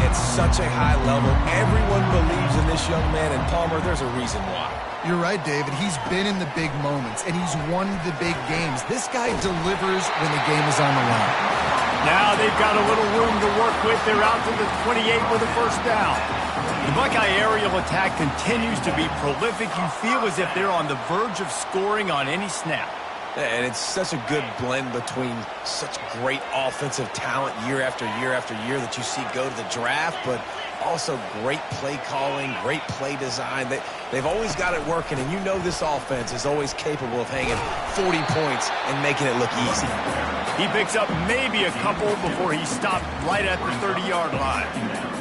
at such a high level. Everyone believes in this young man, and Palmer, there's a reason why. You're right, David. He's been in the big moments, and he's won the big games. This guy delivers when the game is on the line. Now they've got a little room to work with. They're out to the 28 with a first down. The Buckeye aerial attack continues to be prolific. You feel as if they're on the verge of scoring on any snap. And it's such a good blend between such great offensive talent year after year after year that you see go to the draft, but also great play calling, great play design. They've always got it working, and you know this offense is always capable of hanging 40 points and making it look easy. He picks up maybe a couple before he stopped right at the 30-yard line.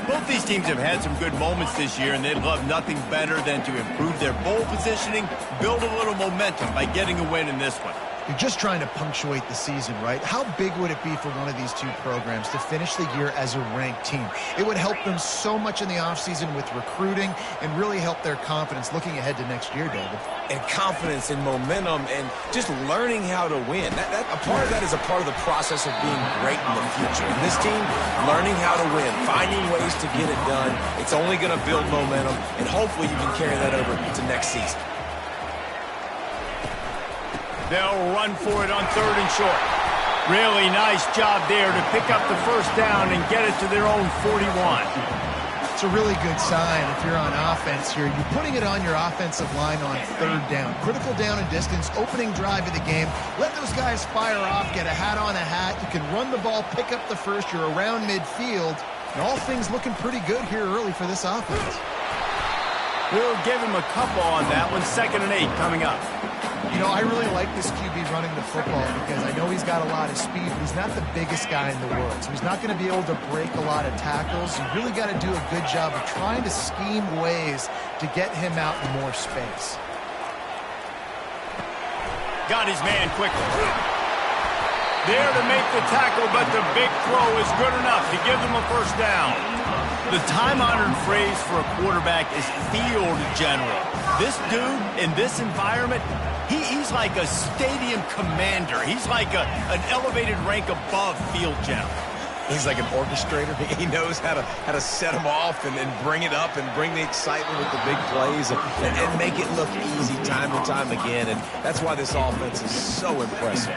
Both these teams have had some good moments this year, and they'd love nothing better than to improve their bowl positioning, build a little momentum by getting a win in this one. You're just trying to punctuate the season, right? How big would it be for one of these two programs to finish the year as a ranked team? It would help them so much in the offseason with recruiting and really help their confidence looking ahead to next year, David. And confidence and momentum and just learning how to win. A part of that is a part of the process of being great in the future. And this team, learning how to win, finding ways to get it done, it's only going to build momentum, and hopefully you can carry that over to next season. They'll run for it on 3rd and short. Really nice job there to pick up the first down and get it to their own 41. It's a really good sign if you're on offense here. You're putting it on your offensive line on 3rd down. Critical down and distance, opening drive of the game. Let those guys fire off, get a hat on a hat. You can run the ball, pick up the first. You're around midfield. And all things looking pretty good here early for this offense. We'll give him a couple on that one. 2nd and 8 coming up. You know, I really like this QB running the football because I know he's got a lot of speed, but he's not the biggest guy in the world. So he's not going to be able to break a lot of tackles. You really got to do a good job of trying to scheme ways to get him out in more space. Got his man quickly. There to make the tackle, but the big throw is good enough to give them a first down. The time-honored phrase for a quarterback is field general. This dude, in this environment, he's like a stadium commander. He's like an elevated rank above field general. He's like an orchestrator. He knows how to set them off and bring it up and bring the excitement with the big plays and make it look easy time and time again. And that's why this offense is so impressive.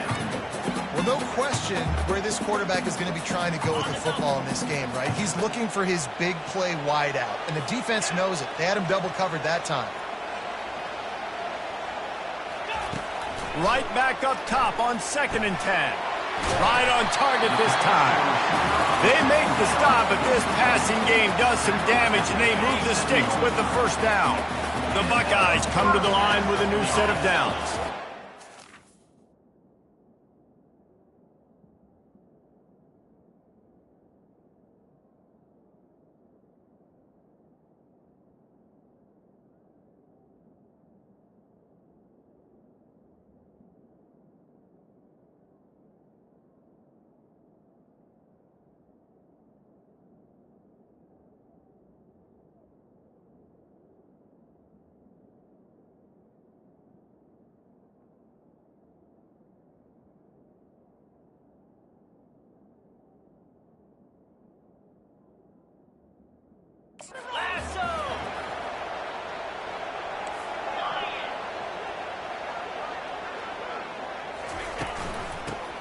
Well, no question where this quarterback is going to be trying to go with the football in this game, right? He's looking for his big play wide out, and the defense knows it. They had him double covered that time. Right back up top on 2nd and 10. Right on target this time. They make the stop, but this passing game does some damage, and they move the sticks with the first down. The Buckeyes come to the line with a new set of downs.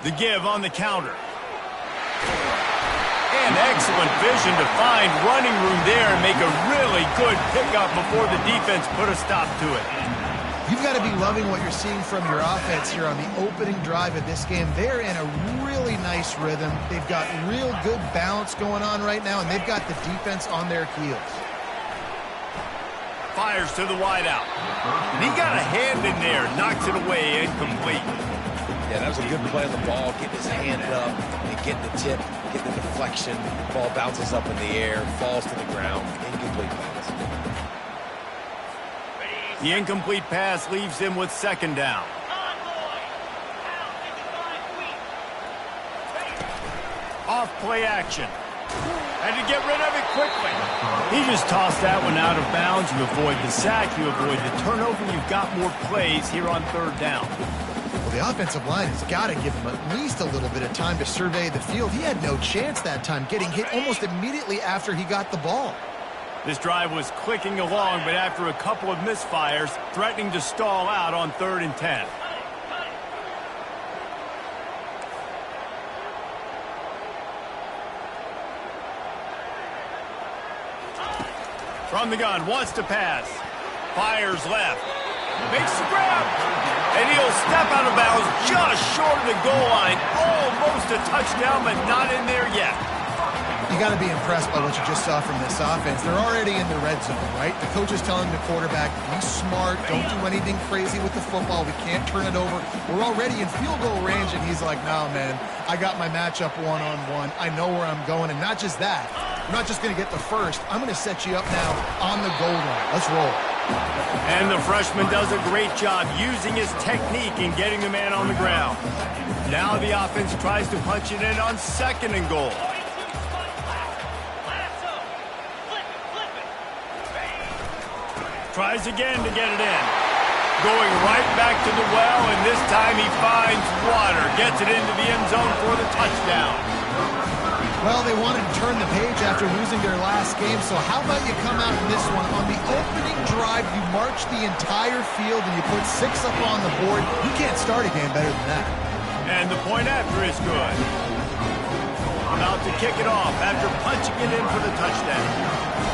The give on the counter. And excellent vision to find running room there and make a really good pickup before the defense put a stop to it. You've got to be loving what you're seeing from your offense here on the opening drive of this game. They're in a really nice rhythm. They've got real good balance going on right now, and they've got the defense on their heels. Fires to the wideout. And he got a hand in there, knocks it away, incomplete. Yeah, that was a good play on the ball, getting his hand up and getting the tip, getting the deflection. Ball bounces up in the air, falls to the ground. Incomplete pass. The incomplete pass leaves him with 2nd down. Off play action. And to get rid of it quickly. He just tossed that one out of bounds. You avoid the sack, you avoid the turnover. You've got more plays here on 3rd down. Well, the offensive line has got to give him at least a little bit of time to survey the field. He had no chance that time, getting hit almost immediately after he got the ball. This drive was clicking along, but after a couple of misfires, threatening to stall out on 3rd and 10. From the gun, wants to pass. Fires left. Makes the grab. And he'll step out of bounds just short of the goal line. Almost a touchdown, but not in there yet. You got to be impressed by what you just saw from this offense. They're already in the red zone, right? The coach is telling the quarterback, be smart, don't do anything crazy with the football. We can't turn it over. We're already in field goal range, and he's like, no, man, I got my matchup one-on-one. I know where I'm going, and not just that. I'm not just going to get the first. I'm going to set you up now on the goal line. Let's roll. And the freshman does a great job using his technique and getting the man on the ground. Now the offense tries to punch it in on 2nd and goal. Tries again to get it in. Going right back to the well, and this time he finds water. Gets it into the end zone for the touchdown. Well, they wanted to turn the page after losing their last game, so how about you come out in this one? On the opening drive, you march the entire field and you put 6 up on the board. You can't start a game better than that. And the point after is good. About to kick it off after punching it in for the touchdown.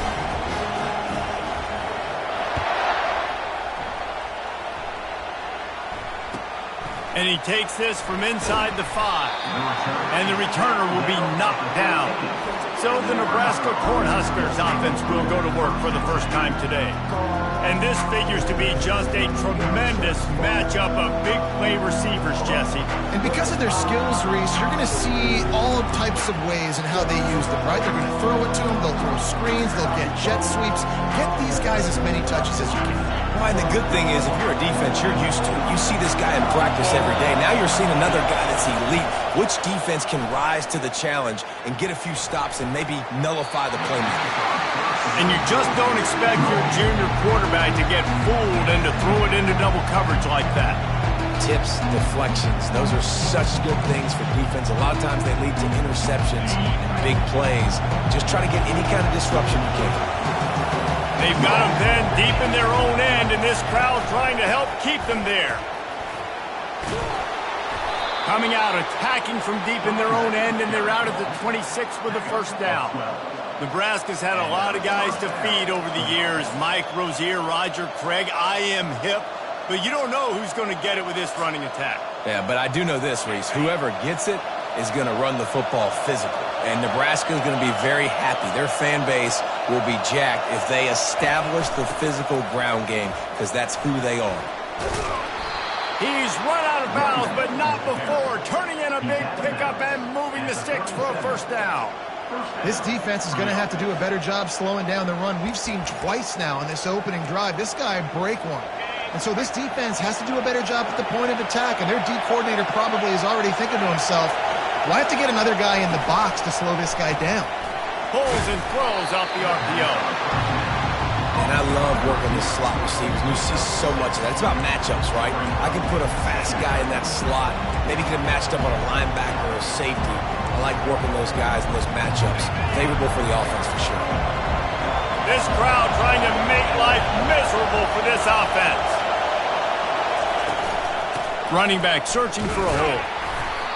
And he takes this from inside the 5. And the returner will be knocked down. So the Nebraska Cornhuskers offense will go to work for the first time today. And this figures to be just a tremendous matchup of big play receivers, Jesse. And because of their skills, Reese, you're going to see all types of ways in how they use them, right? They're going to throw it to them, they'll throw screens, they'll get jet sweeps. Get these guys as many touches as you can. Well, and the good thing is, if you're a defense, you're used to it. You see this guy in practice every day. Now you're seeing another guy that's elite. Which defense can rise to the challenge and get a few stops and maybe nullify the playmaker? And you just don't expect your junior quarterback to get fooled and to throw it into double coverage like that. Tips, deflections, those are such good things for defense. A lot of times they lead to interceptions and big plays. Just try to get any kind of disruption you can. They've got them pinned deep in their own end, and this crowd trying to help keep them there. Coming out, attacking from deep in their own end, and they're out at the 26 with the first down. Nebraska's had a lot of guys to feed over the years. Mike Rozier, Roger Craig, I am hip. But you don't know who's going to get it with this running attack. Yeah, but I do know this, Reese. Whoever gets it is going to run the football physical. And Nebraska is going to be very happy. Their fan base will be jacked if they establish the physical ground game, because that's who they are. He's run out of bounds, but not before. Turning in a big pickup and moving the sticks for a first down. This defense is going to have to do a better job slowing down the run. We've seen twice now in this opening drive this guy break one. And so this defense has to do a better job at the point of attack, and their D coordinator probably is already thinking to himself, well, I have to get another guy in the box to slow this guy down. Pulls and throws off the RPO. And I love working the slot receivers. You see so much of that. It's about matchups, right? I can put a fast guy in that slot. Maybe get him matched up on a linebacker or a safety. I like working those guys in those matchups. Favorable for the offense for sure. This crowd trying to make life miserable for this offense. Running back searching for a hole.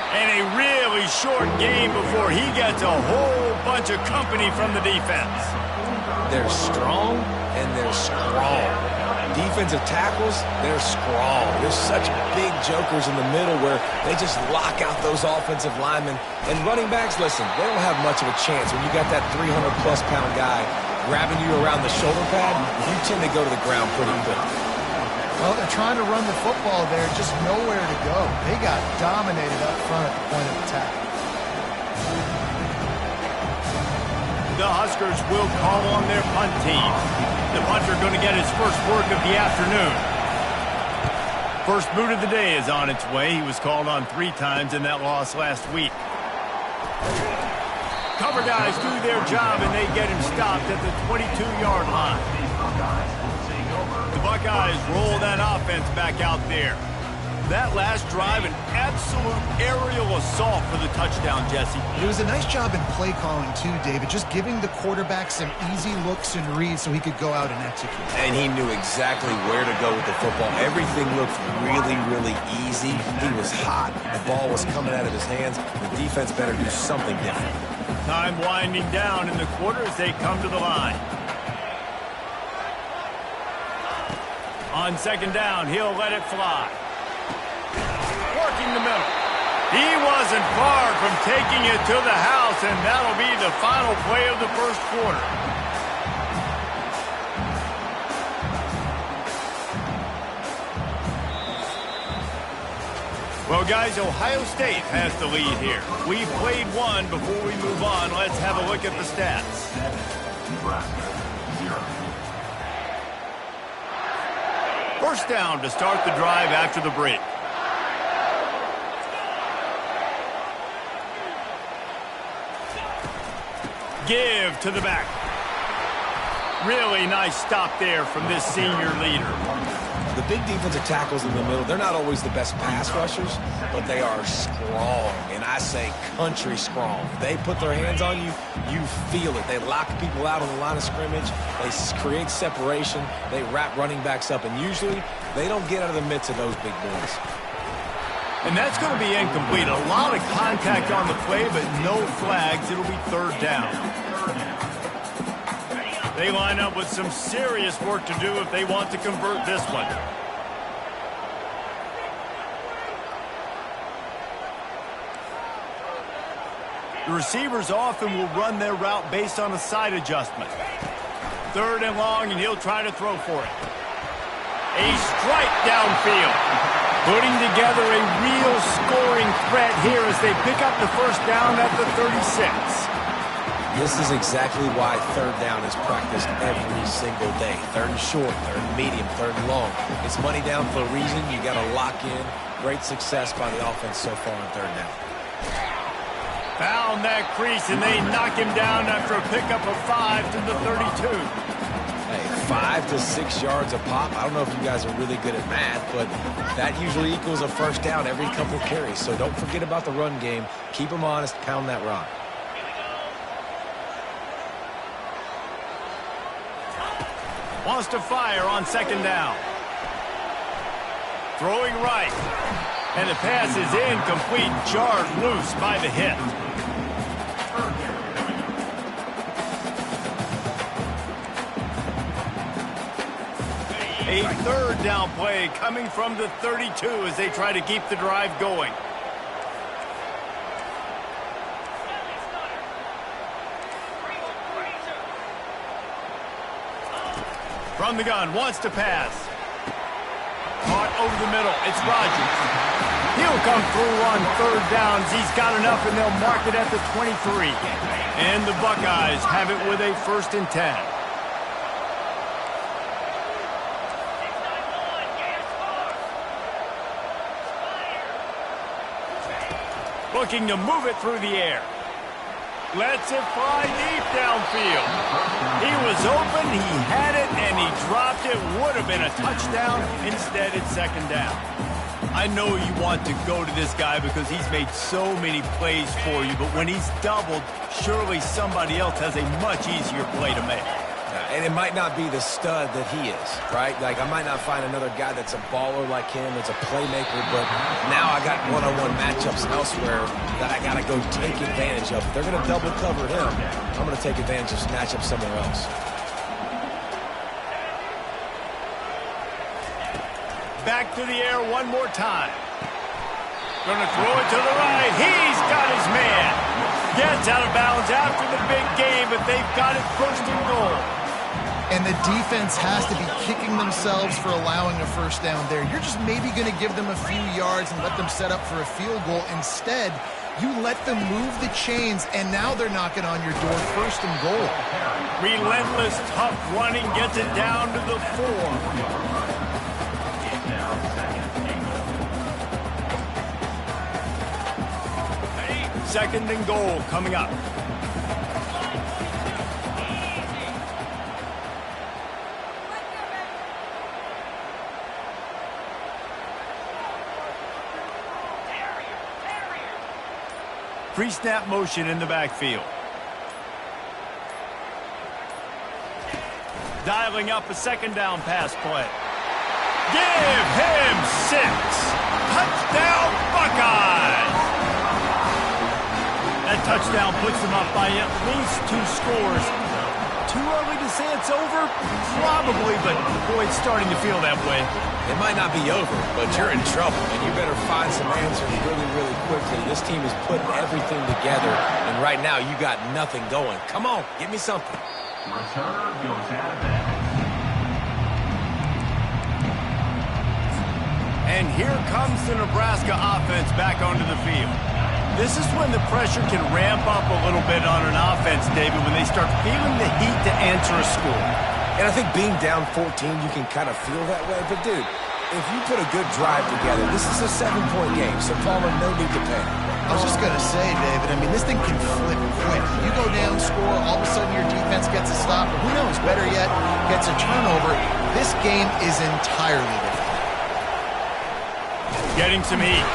And a really short game before he gets a whole bunch of company from the defense. They're strong and they're strong. Defensive tackles, they're strong. There's such big jokers in the middle where they just lock out those offensive linemen. And running backs, listen, they don't have much of a chance when you got that 300-plus pound guy grabbing you around the shoulder pad. You tend to go to the ground pretty quick. Well, they're trying to run the football there, just nowhere to go. They got dominated up front at the point of attack. The Huskers will call on their punt team. The punter going to get his first work of the afternoon. First boot of the day is on its way. He was called on 3 times in that loss last week. Cover guys do their job, and they get him stopped at the 22-yard line. The Buckeyes roll that offense back out there. That last drive, an absolute aerial assault for the touchdown, Jesse. It was a nice job in play calling too, David, just giving the quarterback some easy looks and reads so he could go out and execute. And he knew exactly where to go with the football. Everything looked really, really easy. He was hot. The ball was coming out of his hands. The defense better do something different. Time winding down in the quarter as they come to the line. On second down, he'll let it fly. Working the middle. He wasn't far from taking it to the house, and that'll be the final play of the first quarter. Well, guys, Ohio State has the lead here. We've played one. Before we move on, let's have a look at the stats. First down to start the drive after the break. Give to the back. Really nice stop there from this senior leader. The big defensive tackles in the middle, they're not always the best pass rushers, but they are strong, and I say country strong. They put their hands on you, you feel it. They lock people out on the line of scrimmage. They create separation. They wrap running backs up, and usually they don't get out of the midst of those big boys. And that's going to be incomplete. A lot of contact on the play, but no flags. It'll be third down. They line up with some serious work to do if they want to convert this one. The receivers often will run their route based on a side adjustment. Third and long, and he'll try to throw for it. A strike downfield. Putting together a real scoring threat here as they pick up the first down at the 36. This is exactly why third down is practiced every single day. Third and short, third and medium, third and long. It's money down for a reason. You got to lock in. Great success by the offense so far on third down. Found that crease, and they knock him down after a pickup of 5 to the 32. Hey, 5 to 6 yards a pop. I don't know if you guys are really good at math, but that usually equals a first down every couple carries. So don't forget about the run game. Keep them honest. Pound that rock. Wants to fire on second down. Throwing right. And the pass is incomplete. Jarred loose by the hit. A third down play coming from the 32 as they try to keep the drive going. From the gun, wants to pass. Caught over the middle. It's Rodgers. He'll come through on third downs. He's got enough, and they'll mark it at the 23. And the Buckeyes have it with a 1st and 10. Looking to move it through the air. Lets it fly deep downfield. He was open, he had it, and he dropped it. Would have been a touchdown. Instead, it's second down. I know you want to go to this guy because he's made so many plays for you, but when he's doubled, surely somebody else has a much easier play to make. And it might not be the stud that he is, right? Like, I might not find another guy that's a baller like him, that's a playmaker, but now I got one-on-one matchups elsewhere that I got to go take advantage of. If they're going to double cover him, I'm going to take advantage of snatch up somewhere else. Back to the air one more time. Going to throw it to the right. He's got his man. Gets out of bounds after the big game, but they've got it 1st and goal. And the defense has to be kicking themselves for allowing a first down there. You're just maybe going to give them a few yards and let them set up for a field goal. Instead, you let them move the chains, and now they're knocking on your door 1st and goal. Relentless, tough running gets it down to the 4. 2nd and goal coming up. pre-snap motion in the backfield. Dialing up a second down pass play. Give him 6. Touchdown, Buckeyes! That touchdown puts them up by at least 2 scores. Too early to say it's over? Probably, but boy, it's starting to feel that way. It might not be over, but you're in trouble, and you better find some answers really, really quickly. This team is putting everything together, and right now you got nothing going. Come on, give me something. Return goes out of bounds. And here comes the Nebraska offense back onto the field. This is when the pressure can ramp up a little bit on an offense, David, when they start feeling the heat to answer a score. And I think being down 14, you can kind of feel that way. But, dude, if you put a good drive together, this is a 7-point game, so Palmer, no need to panic. I was just going to say, David, I mean, this thing can flip quick. You go down, score, all of a sudden your defense gets a stop, or who knows, better yet, gets a turnover. This game is entirely different. Getting some heat.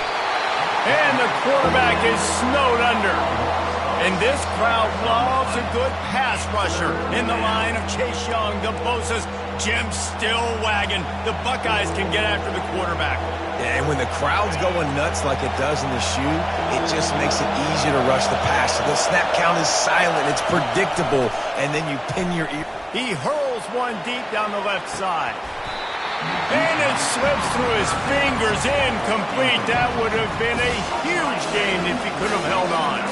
And the quarterback is snowed under. And this crowd loves a good pass rusher in the line of Chase Young, the Bosa's, Jim still wagging. The Buckeyes can get after the quarterback. Yeah, and when the crowd's going nuts like it does in the shoe, it just makes it easier to rush the pass. So the snap count is silent, it's predictable, and then you pin your ear. He hurls one deep down the left side. And it slips through his fingers, incomplete. That would have been a huge gain if he could have held on.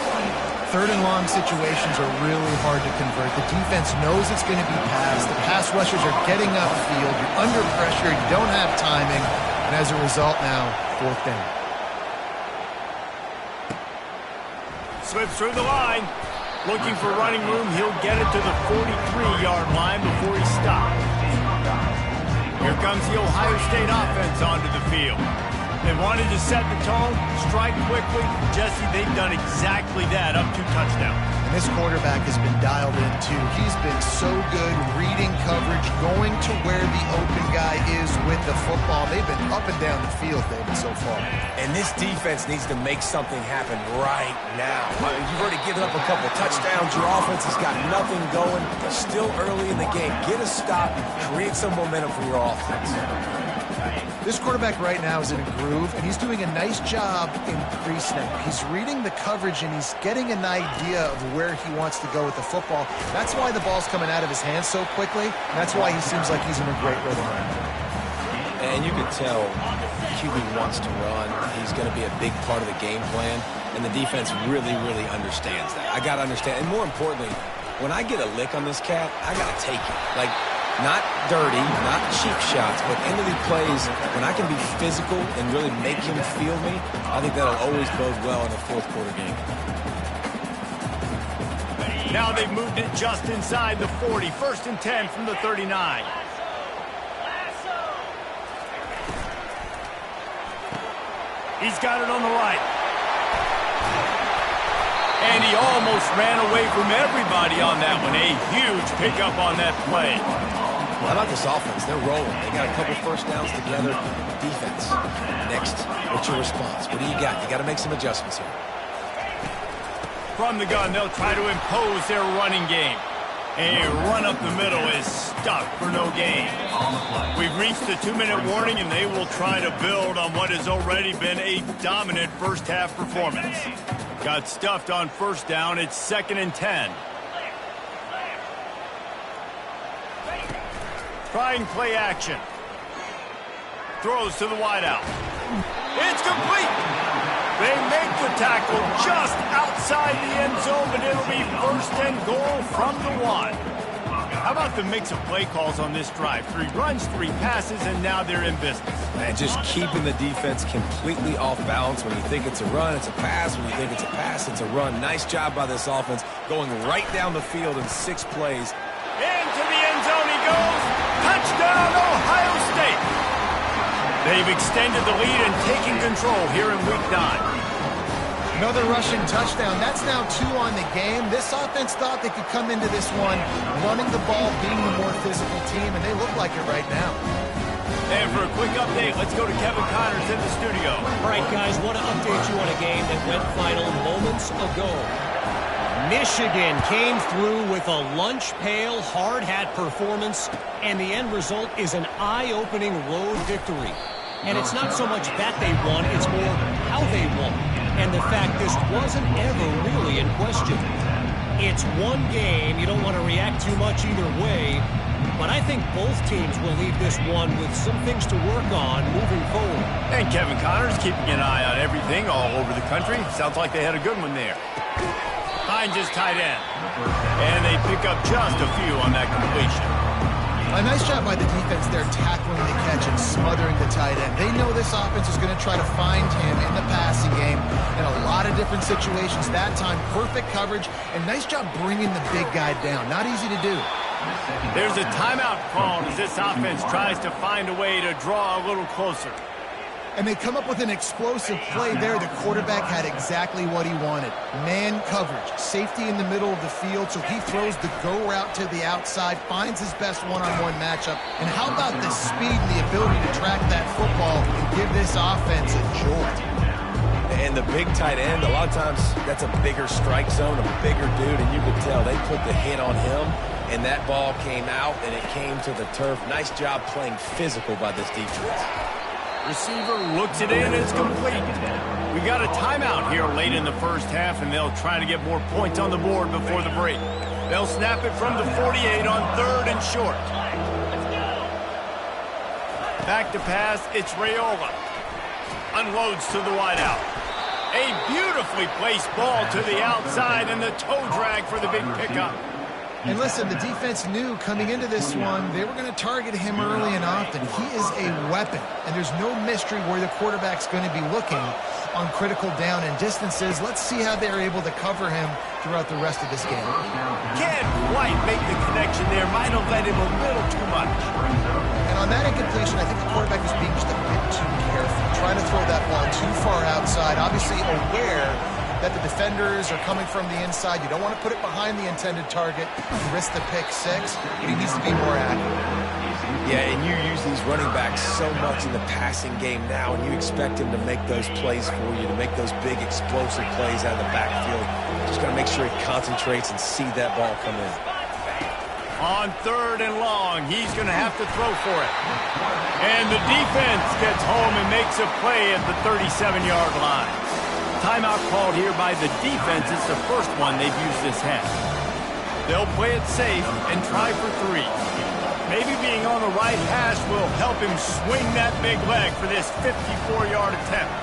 3rd and long situations are really hard to convert. The defense knows it's going to be passed. The pass rushers are getting upfield. You're under pressure. You don't have timing. And as a result now, 4th down. Slips through the line. Looking for running room. He'll get it to the 43-yard line before he stops. Here comes the Ohio State offense onto the field. They wanted to set the tone, strike quickly. Jesse, they've done exactly that, up 2 touchdowns. And this quarterback has been dialed in, too. He's been so good reading coverage, going to where the open guy is with the football. They've been up and down the field, David, so far. And this defense needs to make something happen right now. You've already given up a couple touchdowns. Your offense has got nothing going. Still early in the game. Get a stop. Create some momentum for your offense. This quarterback right now is in a groove, and he's doing a nice job in pre-snap. He's reading the coverage, and he's getting an idea of where he wants to go with the football. That's why the ball's coming out of his hands so quickly, and that's why he seems like he's in a great rhythm right now. And you can tell QB wants to run. He's going to be a big part of the game plan, and the defense really, really understands that. I got to understand, and more importantly, when I get a lick on this cat, I got to take it. Like, not dirty, not cheap shots, but end of the plays, when I can be physical and really make him feel me, I think that'll always bode well in a 4th quarter game. Now they've moved it just inside the 40. 1st and 10 from the 39. He's got it on the right. And he almost ran away from everybody on that one. A huge pickup on that play. How about this offense? They're rolling. They got a couple 1st downs together. Defense. Next, what's your response? What do you got? You got to make some adjustments here. From the gun, they'll try to impose their running game. A run up the middle is stuck for no gain. We've reached the 2-minute warning, and they will try to build on what has already been a dominant first-half performance. Got stuffed on 1st down. It's 2nd and 10. Trying play action. Throws to the wideout. It's complete. They make the tackle just outside the end zone, but it'll be 1st and goal from the 1. How about the mix of play calls on this drive? 3 runs, 3 passes, and now they're in business. And just keeping the defense completely off balance. When you think it's a run, it's a pass. When you think it's a pass, it's a run. Nice job by this offense, going right down the field in 6 plays. Into the end zone he goes. Touchdown, Ohio State. They've extended the lead and taken control here in Week 9. Another rushing touchdown. That's now 2 on the game. This offense thought they could come into this one running the ball, being the more physical team, and they look like it right now. And for a quick update, let's go to Kevin Connors in the studio. All right, guys, want to update you on a game that went final moments ago. Michigan came through with a lunch pail, hard hat performance, and the end result is an eye-opening road victory. And it's not so much that they won, it's more how they won. And the fact this wasn't ever really in question. It's one game, you don't want to react too much either way, but I think both teams will leave this one with some things to work on moving forward. And Kevin Connors keeping an eye on everything all over the country. Sounds like they had a good one there. Hines is tight end. And they pick up just a few on that completion. A nice job by the defense there tackling the catch and smothering the tight end. They know this offense is going to try to find him in the passing game in a lot of different situations. That time, perfect coverage, and nice job bringing the big guy down. Not easy to do. There's a timeout called as this offense tries to find a way to draw a little closer. And they come up with an explosive play there. The quarterback had exactly what he wanted. Man coverage, safety in the middle of the field, so he throws the go route to the outside, finds his best one-on-one matchup. And how about the speed and the ability to track that football and give this offense a jolt? And the big tight end, a lot of times that's a bigger strike zone, a bigger dude, and you could tell they put the hit on him, and that ball came out, and it came to the turf. Nice job playing physical by this defense. Receiver looks it in, it's complete. We got a timeout here late in the first half, and they'll try to get more points on the board before the break. They'll snap it from the 48 on 3rd and short. Back to pass, it's Raiola. Unloads to the wideout. A beautifully placed ball to the outside, and the toe drag for the big pickup. And listen, the defense knew coming into this one, they were going to target him early and often. He is a weapon, and there's no mystery where the quarterback's going to be looking on critical down and distances. Let's see how they're able to cover him throughout the rest of this game. Can't quite make the connection there. Might have led him a little too much. And on that incompletion, I think the quarterback was being just a bit too careful, trying to throw that ball too far outside, obviously aware that the defenders are coming from the inside. You don't want to put it behind the intended target and risk the pick six, but he needs to be more accurate. Yeah, and you use these running backs so much in the passing game now, and you expect him to make those plays for you, to make those big explosive plays out of the backfield. Just got to make sure he concentrates and see that ball come in. On 3rd and long, he's going to have to throw for it. And the defense gets home and makes a play at the 37-yard line. Timeout called here by the defense. It's the first one they've used this half. They'll play it safe and try for 3. Maybe being on the right hash will help him swing that big leg for this 54-yard attempt.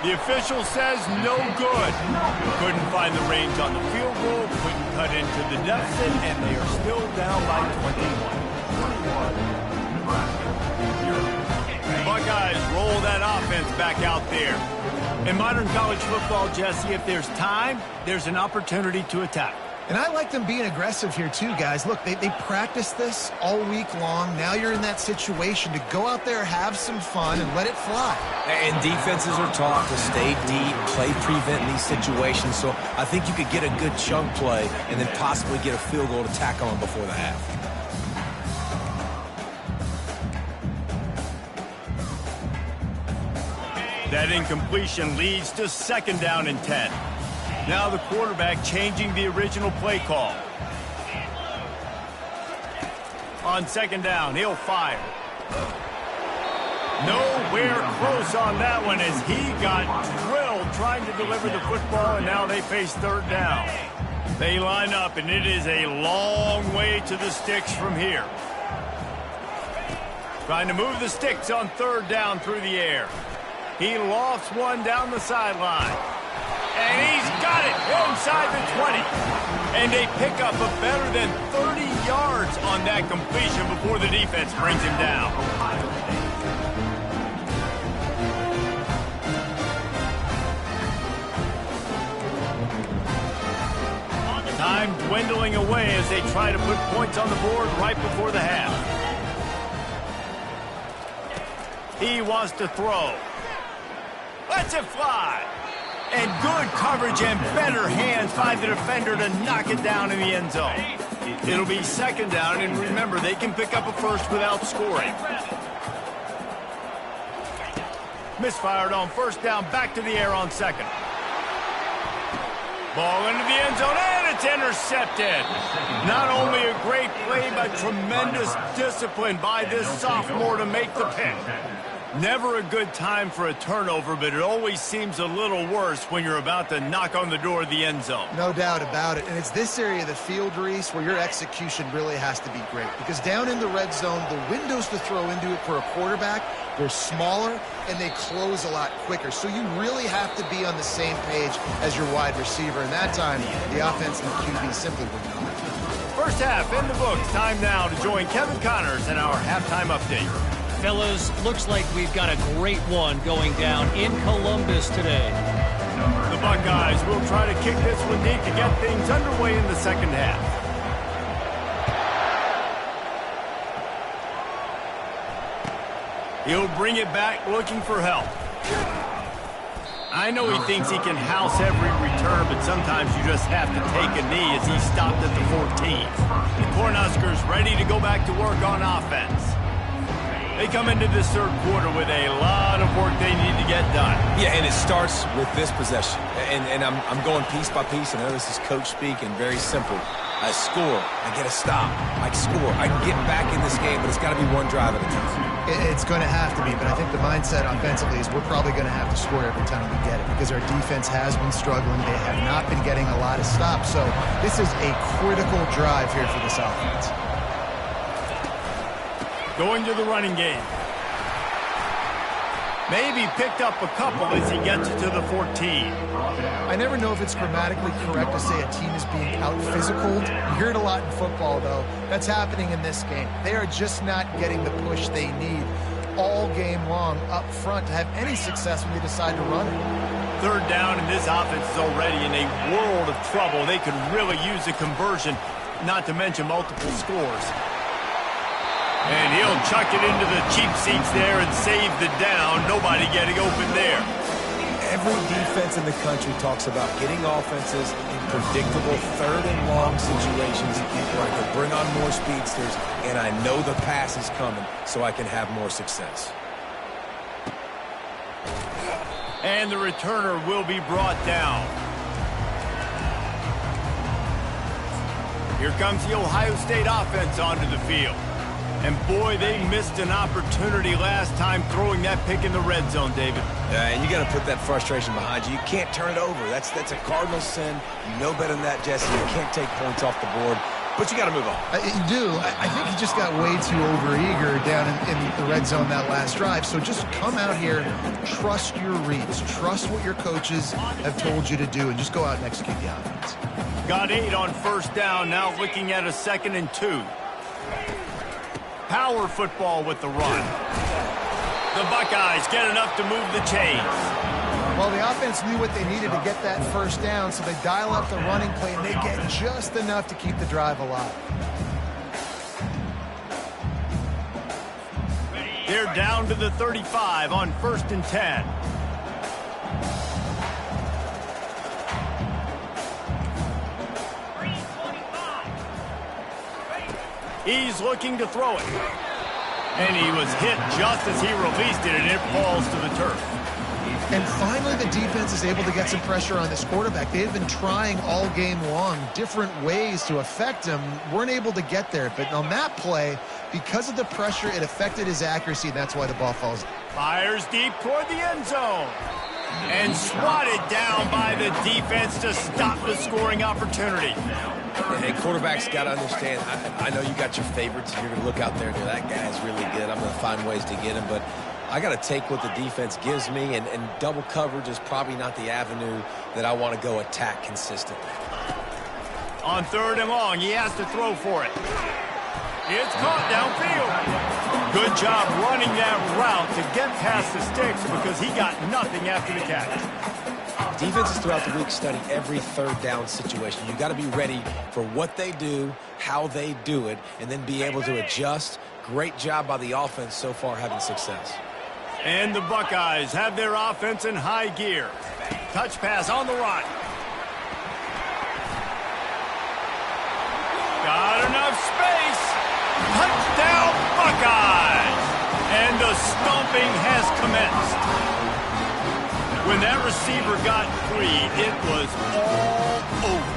The official says no good. Couldn't find the range on the field goal, couldn't cut into the deficit, and they are still down by 21. Buckeyes roll that offense back out there. In modern college football, Jesse, if there's time, there's an opportunity to attack. And I like them being aggressive here too, guys. Look, they practiced this all week long. Now you're in that situation to go out there, have some fun, and let it fly. And defenses are taught to stay deep, play prevent in these situations. So I think you could get a good chunk play and then possibly get a field goal to tack on before the half. That incompletion leads to 2nd down and 10. Now the quarterback changing the original play call. On 2nd down, he'll fire. Nowhere close on that one as he got drilled trying to deliver the football, and now they face 3rd down. They line up, and it is a long way to the sticks from here. Trying to move the sticks on 3rd down through the air. He lofts one down the sideline. And he's got it inside the 20. And they pick up a better than 30 yards on that completion before the defense brings him down. Time dwindling away as they try to put points on the board right before the half. He wants to throw. Lets it fly. And good coverage and better hands by the defender to knock it down in the end zone. It'll be 2nd down, and remember, they can pick up a first without scoring. Misfired on first down, back to the air on second. Ball into the end zone, and it's intercepted. Not only a great play, but tremendous discipline by this sophomore to make the pick. Never a good time for a turnover, but it always seems a little worse when you're about to knock on the door of the end zone. No doubt about it. And it's this area of the field, Reese, where your execution really has to be great. Because down in the red zone, the windows to throw into it for a quarterback, they're smaller and they close a lot quicker. So you really have to be on the same page as your wide receiver. And that time, the offense and the QB simply were not. First half in the books. Time now to join Kevin Connors in our halftime update. Fellas, looks like we've got a great one going down in Columbus today. The Buckeyes will try to kick this one deep to get things underway in the second half. He'll bring it back looking for help. I know he thinks he can house every return, but sometimes you just have to take a knee as he stopped at the 14. The Cornhuskers ready to go back to work on offense. They come into this third quarter with a lot of work they need to get done. Yeah, and it starts with this possession. And I'm going piece by piece. I know this is coach speak and very simple. I score. I get a stop. I score. I can get back in this game, but it's got to be one drive at a time. It's going to have to be, but I think the mindset offensively is we're probably going to have to score every time we get it because our defense has been struggling. They have not been getting a lot of stops. So this is a critical drive here for this offense. Going to the running game. Maybe picked up a couple as he gets to the 14. I never know if it's grammatically correct to say a team is being out-physicaled. You hear it a lot in football, though. That's happening in this game. They are just not getting the push they need all game long up front to have any success when they decide to run it. Third down, and this offense is already in a world of trouble. They could really use a conversion, not to mention multiple scores. And he'll chuck it into the cheap seats there and save the down. Nobody getting open there. Every defense in the country talks about getting offenses in predictable third and long situations where I can bring on more speedsters and I know the pass is coming so I can have more success. And the returner will be brought down. Here comes the Ohio State offense onto the field. And boy, they missed an opportunity last time throwing that pick in the red zone, David. And you got to put that frustration behind you. You can't turn it over. That's a cardinal sin. You know better than that, Jesse. You can't take points off the board, but you got to move on. You do. I think he just got way too overeager down in the red zone that last drive. So just come out here, trust your reads, trust what your coaches have told you to do, and just go out and execute the offense. Got 8 on first down, now looking at a 2nd and 2. Power football with the run. The Buckeyes get enough to move the chains. Well, the offense knew what they needed to get that first down, so they dial up the running play, and they get just enough to keep the drive alive. They're down to the 35 on 1st and 10. He's looking to throw it. And he was hit just as he released it, and it falls to the turf. And finally, the defense is able to get some pressure on this quarterback. They had been trying all game long different ways to affect him. Weren't able to get there. But on that play, because of the pressure, it affected his accuracy, and that's why the ball falls. Fires deep toward the end zone. And swatted down by the defense to stop the scoring opportunity. Hey, quarterbacks got to understand, I know you got your favorites. You're going to look out there and go, that guy's really good. I'm going to find ways to get him. But I got to take what the defense gives me, and double coverage is probably not the avenue that I want to go attack consistently. On 3rd and long, he has to throw for it. It's caught downfield. Good job running that route to get past the sticks because he got nothing after the catch. Defenses throughout the week study every third down situation. You got to be ready for what they do, how they do it, and then be able to adjust. Great job by the offense so far having success. And the Buckeyes have their offense in high gear. Touch pass on the run. Got enough space. Touchdown Buckeyes. And the stomping has commenced. When that receiver got free, it was all over.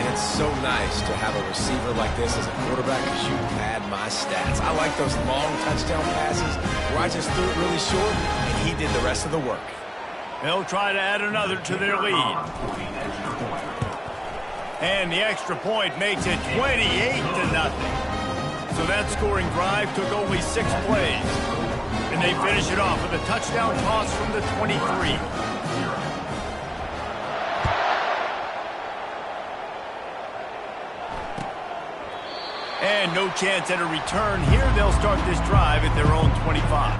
And it's so nice to have a receiver like this as a quarterback because you pad my stats. I like those long touchdown passes where I just threw it really short and he did the rest of the work. They'll try to add another to their lead. And the extra point makes it 28-0. So that scoring drive took only 6 plays. And they finish it off with a touchdown toss from the 23. And no chance at a return here. They'll start this drive at their own 25.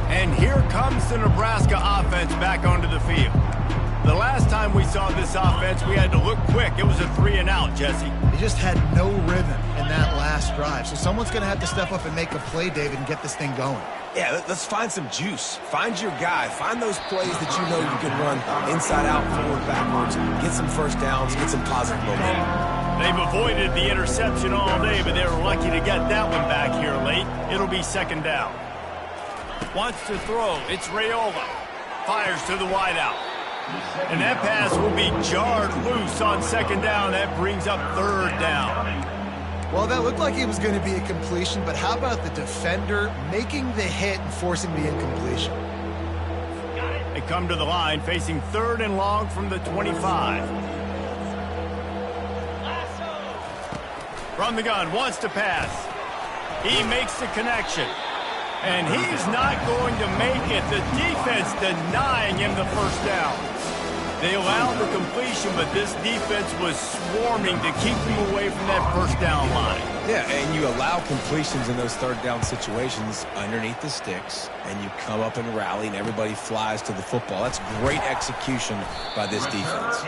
And here comes the Nebraska offense back onto the field. The last time we saw this offense, we had to look quick. It was a 3-and-out, Jesse. They just had no rhythm in that last drive. So someone's going to have to step up and make a play, David, and get this thing going. Yeah, let's find some juice. Find your guy. Find those plays that you know you can run inside out, forward, backwards. Get some first downs. Get some positive momentum. They've avoided the interception all day, but they were lucky to get that one back here late. It'll be 2nd down. Wants to throw. It's Raiola. Fires to the wideout. And that pass will be jarred loose on 2nd down. That brings up 3rd down. Well, that looked like it was going to be a completion, but how about the defender making the hit and forcing the incompletion? They come to the line facing 3rd and long from the 25. From the gun, wants to pass. He makes the connection. And he's not going to make it. The defense denying him the first down. They allowed the completion, but this defense was swarming to keep them away from that first down line. Yeah, and you allow completions in those third down situations underneath the sticks, and you come up and rally, and everybody flies to the football. That's great execution by this defense.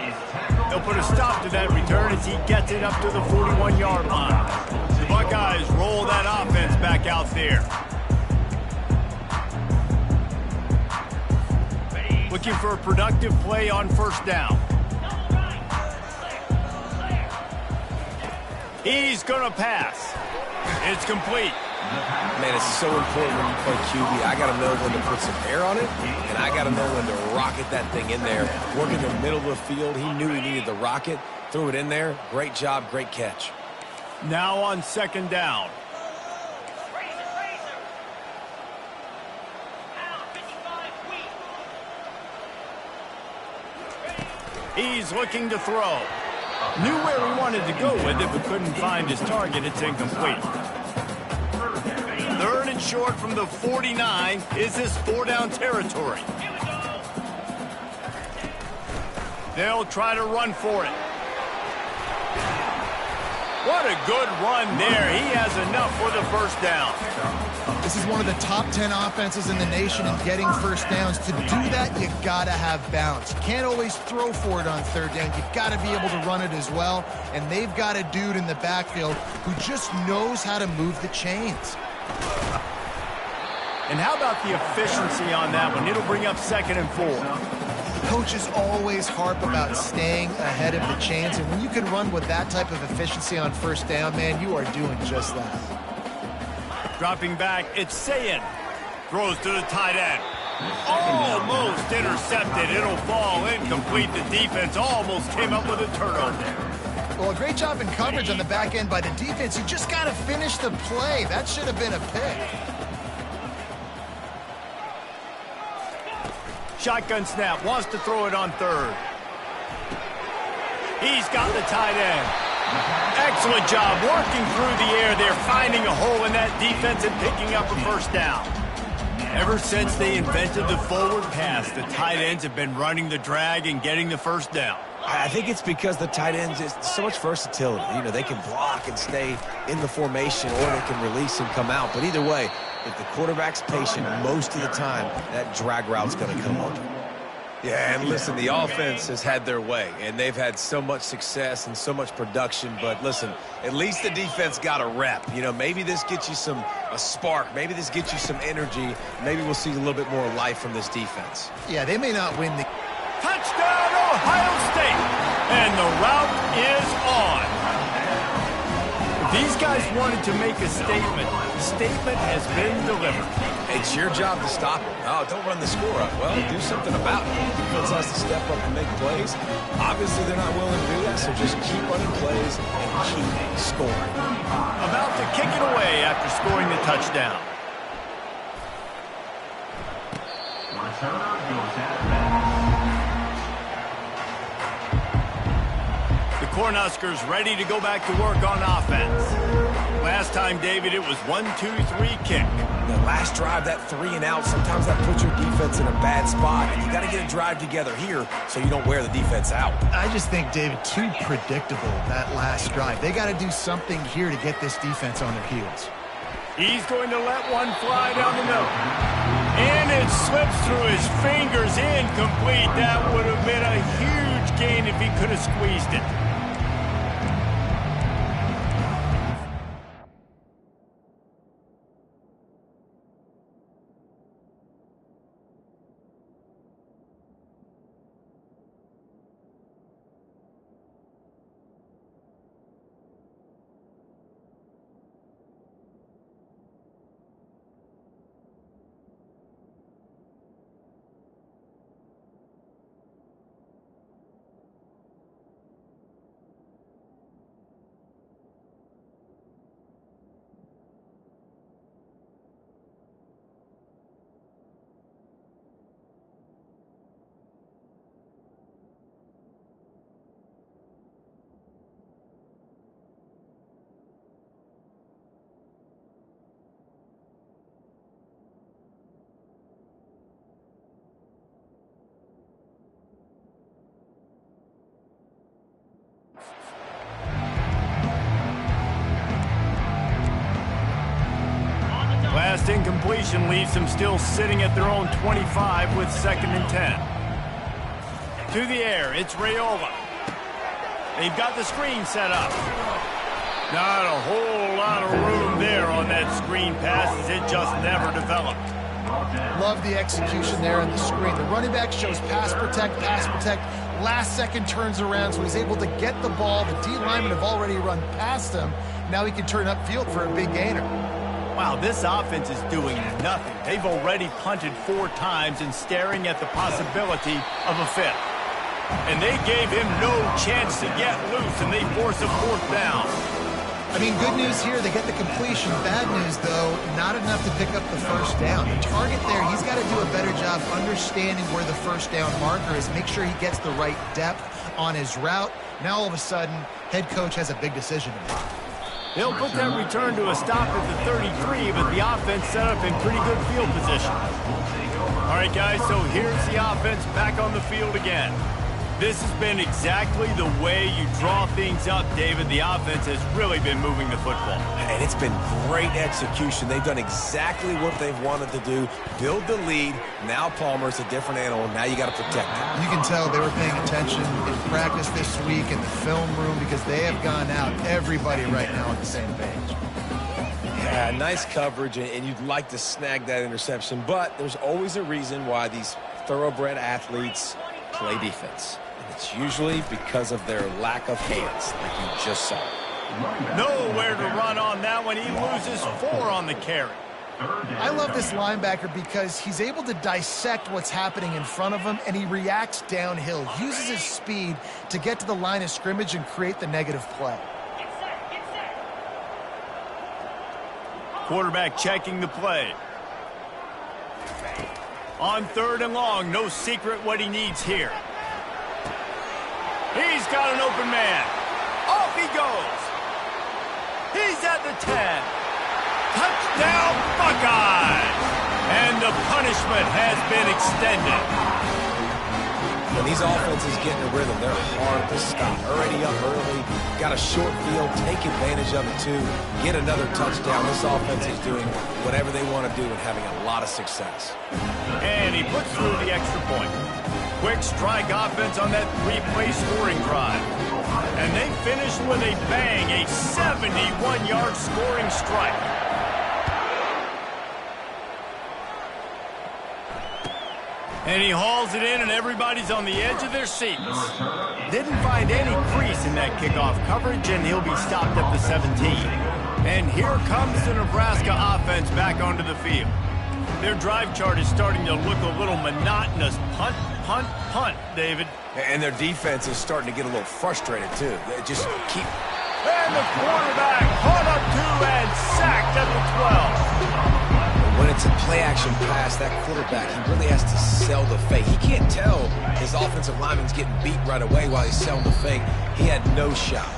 They'll put a stop to that return as he gets it up to the 41-yard line. The Buckeyes roll that offense back out there. Looking for a productive play on first down. He's going to pass. It's complete. Man, it's so important when you play QB. I got to know when to put some air on it, and I got to know when to rocket that thing in there. Working the middle of the field, he knew he needed the rocket, threw it in there. Great job, great catch. Now on second down. He's looking to throw. Knew where he wanted to go with it, but couldn't find his target. It's incomplete. Third and short from the 49. Is this 4-down territory? They'll try to run for it. What a good run there. He has enough for the first down. This is one of the top 10 offenses in the nation in getting first downs. To do that, you got to have bounce. You can't always throw for it on third down. You've got to be able to run it as well. And they've got a dude in the backfield who just knows how to move the chains. And how about the efficiency on that one? It'll bring up 2nd and 4. Coaches always harp about staying ahead of the chains. And when you can run with that type of efficiency on first down, man, you are doing just that. Dropping back, it's Sayin. Throws to the tight end. Almost intercepted. It'll fall incomplete. The defense almost came up with a turnover. Well, a great job in coverage on the back end by the defense. You just got to finish the play. That should have been a pick. Shotgun snap. Wants to throw it on third. He's got the tight end. Excellent job working through the air there, finding a hole in that defense and picking up a first down. Ever since they invented the forward pass, the tight ends have been running the drag and getting the first down. I think it's because the tight ends is so much versatility. You know, they can block and stay in the formation, or they can release and come out. But either way, if the quarterback's patient most of the time, that drag route's going to come open. Yeah, and listen, the offense has had their way, and they've had so much success and so much production. But listen, at least the defense got a rep. You know, maybe this gets you a spark. Maybe this gets you some energy. Maybe we'll see a little bit more life from this defense. Yeah, they may not win the... Touchdown, Ohio State! And the route is on. These guys wanted to make a statement. The statement has been delivered. It's your job to stop it. Oh, don't run the score up. Well, do something about it. The defense has to step up and make plays. Obviously, they're not willing to do that, so just keep running plays and keep scoring. About to kick it away after scoring the touchdown. Returner goes out of bounds. The Cornhuskers ready to go back to work on offense. Last time, David, it was 1-2-3 kick. The last drive, that 3 and out, sometimes that puts your defense in a bad spot, and you got to get a drive together here so you don't wear the defense out. I just think, David, too predictable, that last drive. They got to do something here to get this defense on their heels. He's going to let one fly down the middle. And it slips through his fingers, incomplete. That would have been a huge gain if he could have squeezed it. first incompletion leaves them still sitting at their own 25 with 2nd and 10. To the air, it's Raiola. They've got the screen set up. Not a whole lot of room there on that screen pass as it just never developed. Love the execution there on the screen. The running back shows pass protect, last second turns around, so he's able to get the ball. The D linemen have already run past him. Now he can turn upfield for a big gainer. Wow, this offense is doing nothing. They've already punted 4 times and staring at the possibility of a 5th. And they gave him no chance to get loose, and they force a 4th down. I mean, good news here, they get the completion. Bad news, though, not enough to pick up the first down. The target there, he's got to do a better job understanding where the first down marker is, make sure he gets the right depth on his route. Now, all of a sudden, head coach has a big decision to make. They'll put that return to a stop at the 33, but the offense set up in pretty good field position. All right, guys, so here's the offense back on the field again. This has been exactly the way you draw things up, David. The offense has really been moving the football. And it's been great execution. They've done exactly what they've wanted to do. Build the lead. Now Palmer's a different animal. Now you got to protect him. You can tell they were paying attention in practice this week in the film room because they have gone out, everybody right now on the same page. Yeah, nice coverage, and you'd like to snag that interception, but there's always a reason why these thoroughbred athletes play defense. It's usually because of their lack of hands, like you just saw. Nowhere to run on that one. He loses 4 on the carry. I love this linebacker because he's able to dissect what's happening in front of him, and he reacts downhill, uses his speed to get to the line of scrimmage and create the negative play. Quarterback checking the play. On 3rd and long, no secret what he needs here. He's got an open man. Off he goes. He's at the 10. Touchdown, Buckeyes! And the punishment has been extended. When these offenses get in a rhythm, they're hard to stop. Already up early, got a short field, take advantage of it too, get another touchdown. This offense is doing whatever they want to do and having a lot of success. And he puts through the extra point. Quick strike offense on that 3-play scoring drive. And they finished with a bang, a 71-yard scoring strike. And he hauls it in, and everybody's on the edge of their seats. Didn't find any crease in that kickoff coverage, and he'll be stopped at the 17. And here comes the Nebraska offense back onto the field. Their drive chart is starting to look a little monotonous. Punt, punt, punt, David. And their defense is starting to get a little frustrated, too. They just keep... And the quarterback caught up to and sacked at the 12. When it's a play-action pass, that quarterback, he really has to sell the fake. He can't tell his offensive lineman's getting beat right away while he's selling the fake. He had no shot.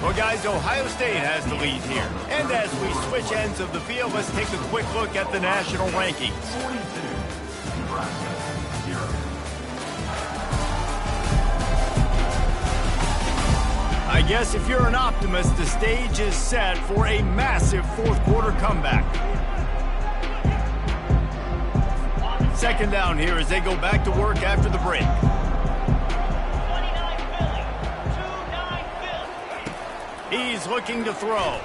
Well, guys, Ohio State has the lead here. And as we switch ends of the field, let's take a quick look at the national rankings. I guess if you're an optimist, the stage is set for a massive fourth-quarter comeback. 2nd down here as they go back to work after the break. He's looking to throw.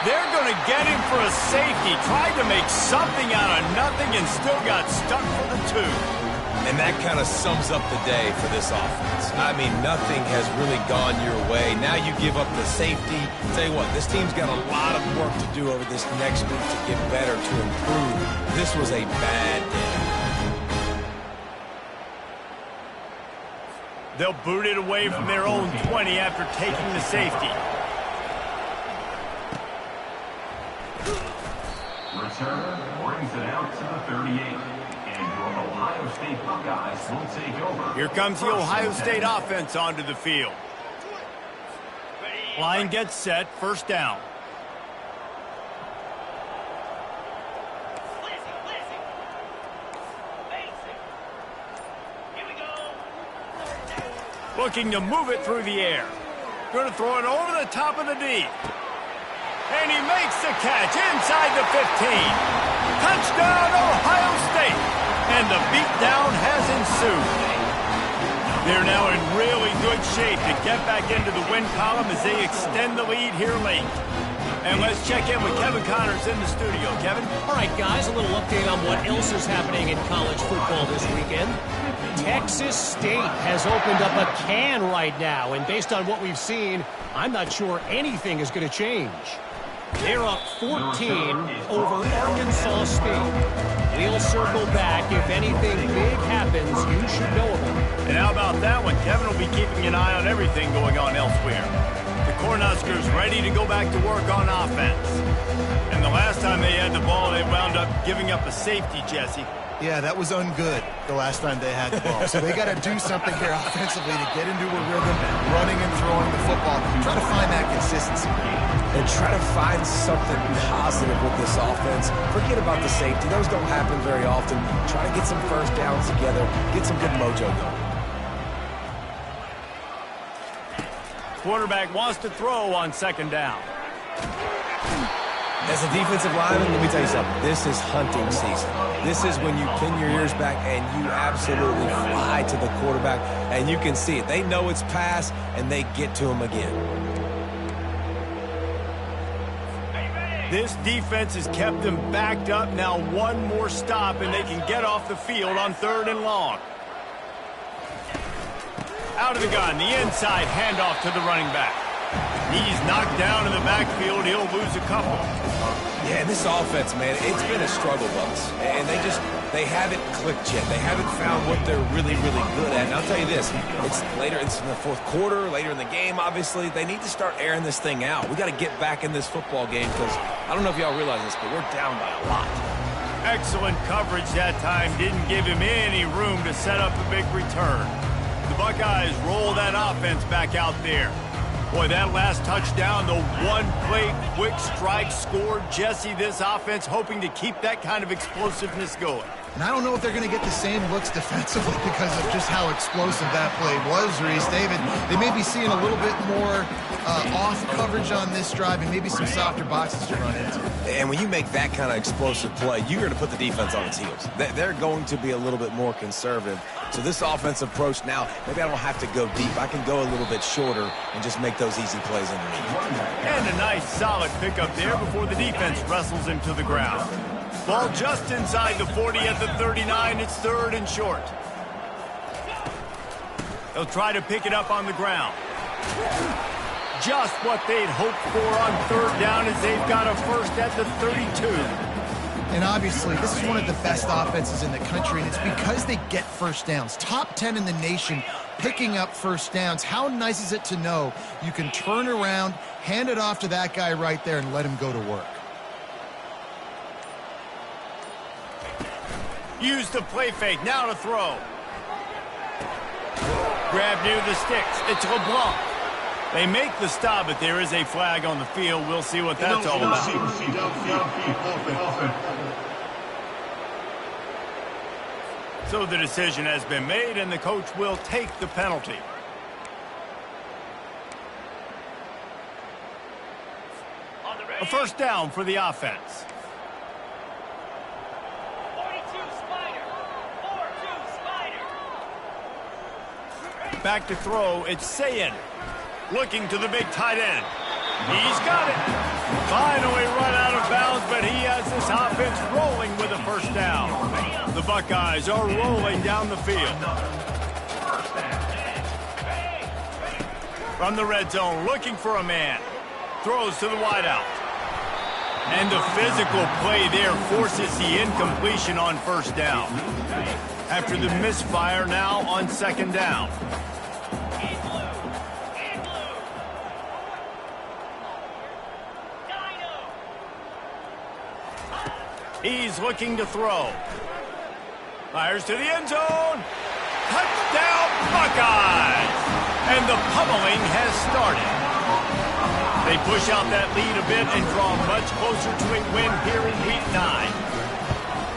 They're going to get him for a safety. Tried to make something out of nothing and still got stuck for the 2. And that kind of sums up the day for this offense. I mean, nothing has really gone your way. Now you give up the safety. Tell you what, this team's got a lot of work to do over this next week to get better, to improve. This was a bad day. They'll boot it away from their own 20 after taking the safety. Returner brings it out to the 38. Ohio State Buckeyes will take over. Here comes the Ohio State offense onto the field. Line gets set, 1st down. Looking to move it through the air. Going to throw it over the top of the D. And he makes the catch inside the 15. Touchdown, Ohio State. And the beatdown has ensued. They're now in really good shape to get back into the win column as they extend the lead here late. And let's check in with Kevin Connors in the studio. Kevin? All right, guys, a little update on what else is happening in college football this weekend. Texas State has opened up a can right now, and based on what we've seen, I'm not sure anything is going to change. They're up 14 over Arkansas State. We'll circle back. If anything big happens, you should know about it. And how about that one? Kevin will be keeping an eye on everything going on elsewhere. The Cornhuskers ready to go back to work on offense. And the last time they had the ball, they wound up giving up a safety, Jesse. Yeah, that was ungood the last time they had the ball. So they got to do something here offensively to get into a rhythm, running and throwing the football. Try to find that consistency. And try to find something positive with this offense. Forget about the safety. Those don't happen very often. Try to get some first downs together. Get some good mojo going. Quarterback wants to throw on second down. As a defensive lineman, let me tell you something. This is hunting season. This is when you pin your ears back and you absolutely fly to the quarterback, and you can see it. They know it's pass, and they get to him again. This defense has kept them backed up. Now one more stop, and they can get off the field on 3rd and long. Out of the gun, the inside handoff to the running back. He's knocked down in the backfield. He'll lose a couple. Yeah, this offense, man, it's been a struggle bus. And they haven't clicked yet. They haven't found what they're really, really good at. And I'll tell you this, it's in the fourth quarter, later in the game, obviously. They need to start airing this thing out. We got to get back in this football game because I don't know if y'all realize this, but we're down by a lot. Excellent coverage that time. Didn't give him any room to set up a big return. The Buckeyes roll that offense back out there. Boy, that last touchdown, the one-play quick strike scored. Jesse, this offense hoping to keep that kind of explosiveness going. And I don't know if they're going to get the same looks defensively because of just how explosive that play was, Reese. David, they may be seeing a little bit more off coverage on this drive and maybe some softer boxes to run into. And when you make that kind of explosive play, you're going to put the defense on its heels. They're going to be a little bit more conservative. So this offensive approach now, maybe I don't have to go deep. I can go a little bit shorter and just make those easy plays underneath. And a nice solid pickup there before the defense wrestles him to the ground. Ball just inside the 40 at the 39. It's 3rd and short. They'll try to pick it up on the ground. Just what they'd hoped for on 3rd down as they've got a first at the 32. And obviously, this is one of the best offenses in the country, and it's because they get first downs. Top 10 in the nation picking up first downs. How nice is it to know you can turn around, hand it off to that guy right there, and let him go to work? Use the play fake. Now to throw. Grab near the sticks. It's LeBlanc. They make the stop, but there is a flag on the field. We'll see what that's all about. So the decision has been made, and the coach will take the penalty. A first down for the offense. Back to throw, it's Sayin. Looking to the big tight end. He's got it. Finally run out of bounds, but he has this offense rolling with a first down. The Buckeyes are rolling down the field. From the red zone, looking for a man. Throws to the wideout. And the physical play there forces the incompletion on first down. After the misfire, now on second down. He's looking to throw. Fires to the end zone. Touchdown, Buckeyes! And the pummeling has started. They push out that lead a bit and draw much closer to a win here in Week 9.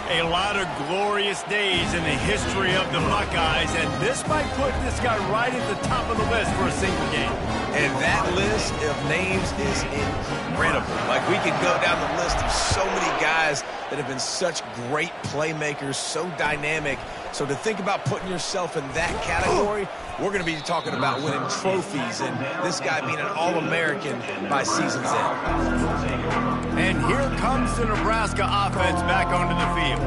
A lot of glorious days in the history of the Buckeyes, and this might put this guy right at the top of the list for a single game. And that list of names is incredible. Like, we could go down the list of so many guys that have been such great playmakers, so dynamic. So to think about putting yourself in that category, we're going to be talking about winning trophies and this guy being an All-American by season's end. And here comes the Nebraska offense back onto the field.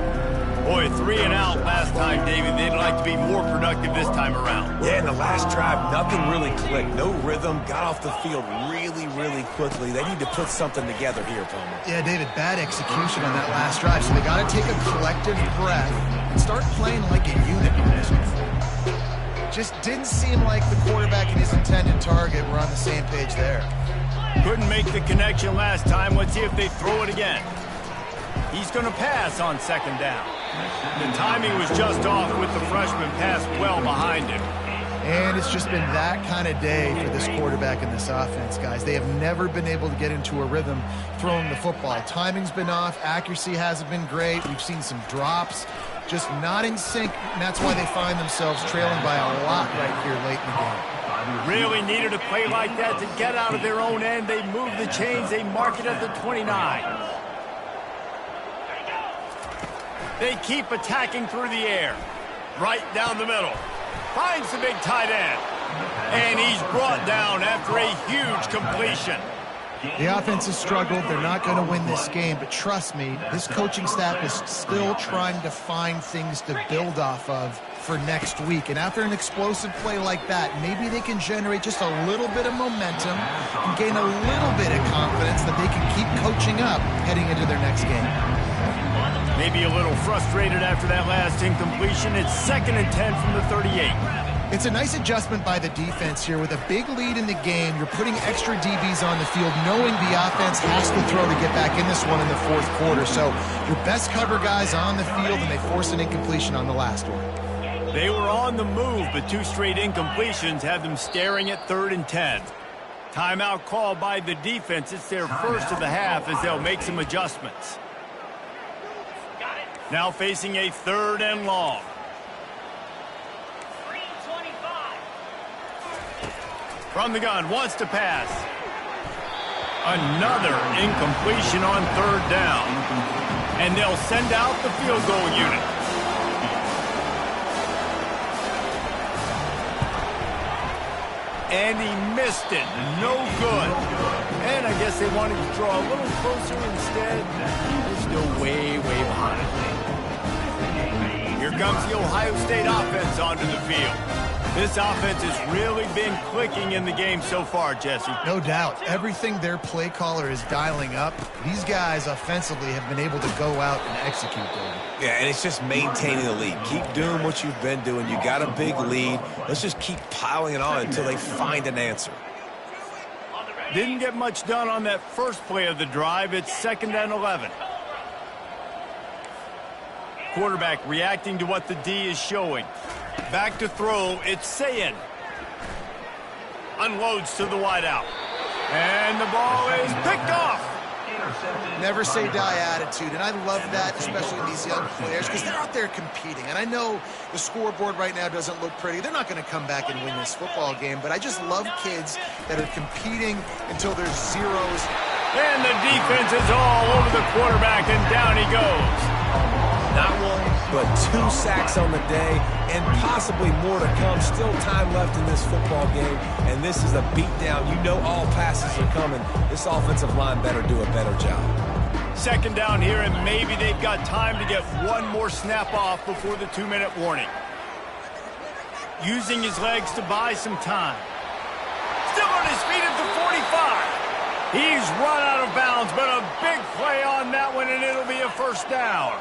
Boy, 3 and out last time, David. They'd like to be more productive this time around. Yeah, in the last drive, nothing really clicked. No rhythm. Got off the field really, really quickly. They need to put something together here, Palmer. Yeah, David, bad execution on that last drive. So they got to take a collective breath and start playing like a unit on this one. Just didn't seem like the quarterback and his intended target were on the same page there. Couldn't make the connection last time. Let's see if they throw it again. He's going to pass on second down. The timing was just off with the freshman pass well behind him. And it's just been that kind of day for this quarterback and this offense, guys. They have never been able to get into a rhythm throwing the football. Timing's been off. Accuracy hasn't been great. We've seen some drops. Just not in sync, and that's why they find themselves trailing by a lot right here late in the game. Really needed a play like that to get out of their own end. They move the chains. They mark it at the 29. They keep attacking through the air. Right down the middle. Finds the big tight end. And he's brought down after a huge completion. The offense has struggled. They're not going to win this game, but trust me, this coaching staff is still trying to find things to build off of for next week. And after an explosive play like that, maybe they can generate just a little bit of momentum and gain a little bit of confidence that they can keep coaching up heading into their next game. Maybe a little frustrated after that last incompletion. It's 2nd and 10 from the 38. It's a nice adjustment by the defense here. With a big lead in the game, you're putting extra DBs on the field, knowing the offense has to throw to get back in this one in the fourth quarter. So your best cover guys on the field, and they force an incompletion on the last one. They were on the move, but 2 straight incompletions have them staring at 3rd and 10. Timeout called by the defense. It's their first of the half as they'll make some adjustments. Now facing a 3rd and long. From the gun, wants to pass. Another incompletion on 3rd down. And they'll send out the field goal unit. And he missed it. No good. And I guess they wanted to draw a little closer instead. They're still way, way behind. Here comes the Ohio State offense onto the field. This offense has really been clicking in the game so far, Jesse. No doubt. Everything their play caller is dialing up, these guys offensively have been able to go out and execute them. Yeah, and it's just maintaining the lead. Keep doing what you've been doing. You got a big lead. Let's just keep piling it on until they find an answer. Didn't get much done on that first play of the drive. It's 2nd and 11. Quarterback reacting to what the D is showing. Back to throw, it's Sayin. Unloads to the wideout. And the ball is picked off. Never say die attitude, and I love that, especially in these young players, because they're out there competing. And I know the scoreboard right now doesn't look pretty. They're not going to come back and win this football game, but I just love kids that are competing until there's zeros. And the defense is all over the quarterback, and down he goes. Not 1, but 2 sacks on the day, and possibly more to come. Still time left in this football game, and this is a beatdown. You know all passes are coming. This offensive line better do a better job. 2nd down here, and maybe they've got time to get one more snap off before the 2-minute warning. Using his legs to buy some time. Still on his feet at the 45. He's run out of bounds, but a big play on that one, and it'll be a 1st down.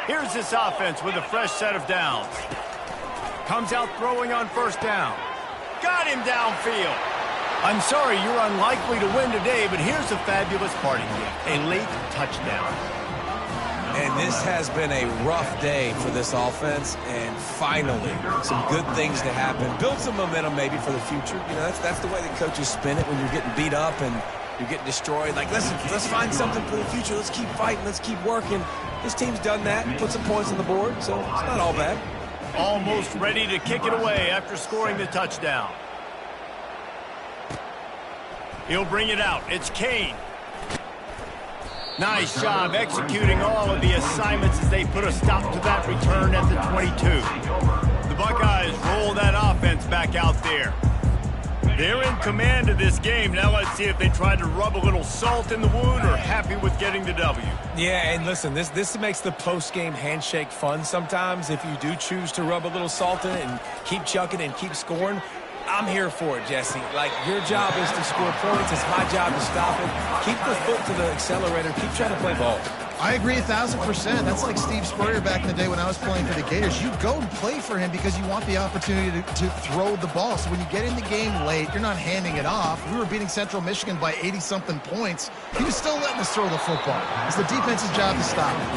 Here's this offense with a fresh set of downs. Comes out throwing on 1st down. Got him downfield. I'm sorry, you're unlikely to win today, but here's a fabulous party gift. A late touchdown. And this has been a rough day for this offense, and finally, some good things to happen. Build some momentum maybe for the future. You know, that's the way the coaches spin it when you're getting beat up and you're getting destroyed. Like, let's find something for the future. Let's keep fighting. Let's keep working. his team's done that and put some points on the board, so it's not all bad. Almost ready to kick it away after scoring the touchdown. He'll bring it out. It's Kane. Nice job executing all of the assignments as they put a stop to that return at the 22. The Buckeyes roll that offense back out there. They're in command of this game. Now let's see if they try to rub a little salt in the wound or happy with getting the W. Yeah, and listen, this makes the post-game handshake fun sometimes. If you do choose to rub a little salt in it and keep chucking and keep scoring, I'm here for it, Jesse. Like, your job is to score points. It's my job to stop it. Keep the foot to the accelerator. Keep trying to play ball. I agree 1,000%. That's like Steve Spurrier back in the day when I was playing for the Gators. You go and play for him because you want the opportunity to throw the ball. So when you get in the game late, you're not handing it off. We were beating Central Michigan by 80-something points. He was still letting us throw the football. It's the defense's job to stop it.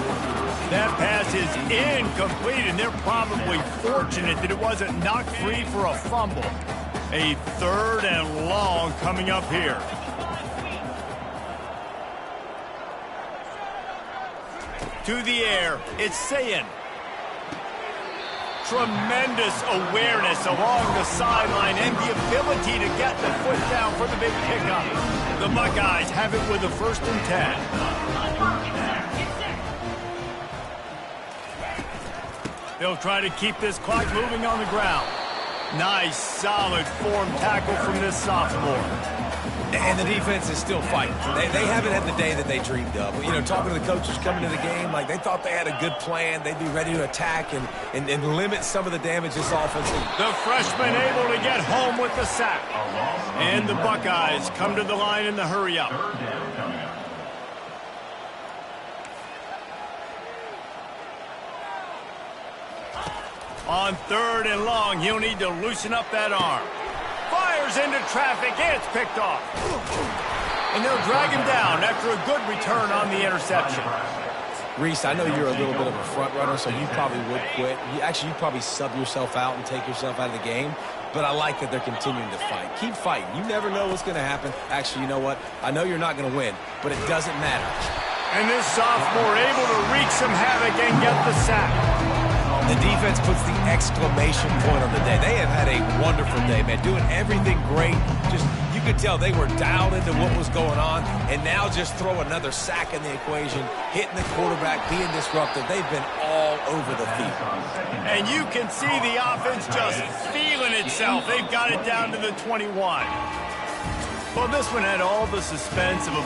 That pass is incomplete, and they're probably fortunate that it wasn't knocked free for a fumble. A 3rd and long coming up here. To the air, it's Sayin. Tremendous awareness along the sideline and the ability to get the foot down for the big pickup. The Buckeyes have it with a 1st and 10. They'll try to keep this clock moving on the ground. Nice, solid form tackle from this sophomore. And the defense is still fighting. They haven't had the day that they dreamed of. You know, talking to the coaches coming to the game, like they thought they had a good plan. They'd be ready to attack and limit some of the damage this offense. The freshman able to get home with the sack. And the Buckeyes come to the line in the hurry-up. On 3rd and long, he'll need to loosen up that arm. Fires into traffic, and it's picked off. And they'll drag him down after a good return on the interception. Reese, I know you're a little bit of a front runner, so you probably would quit. You'd probably sub yourself out and take yourself out of the game. But I like that they're continuing to fight. Keep fighting. You never know what's going to happen. Actually, you know what? I know you're not going to win, but it doesn't matter. And this sophomore able to wreak some havoc and get the sack. The defense puts the exclamation point on the day. They have had a wonderful day, man. Doing everything great. Just, you could tell they were dialed into what was going on. And now just throw another sack in the equation, hitting the quarterback, being disruptive. They've been all over the field. And you can see the offense just feeling itself. They've got it down to the 21. Well, this one had all the suspense of a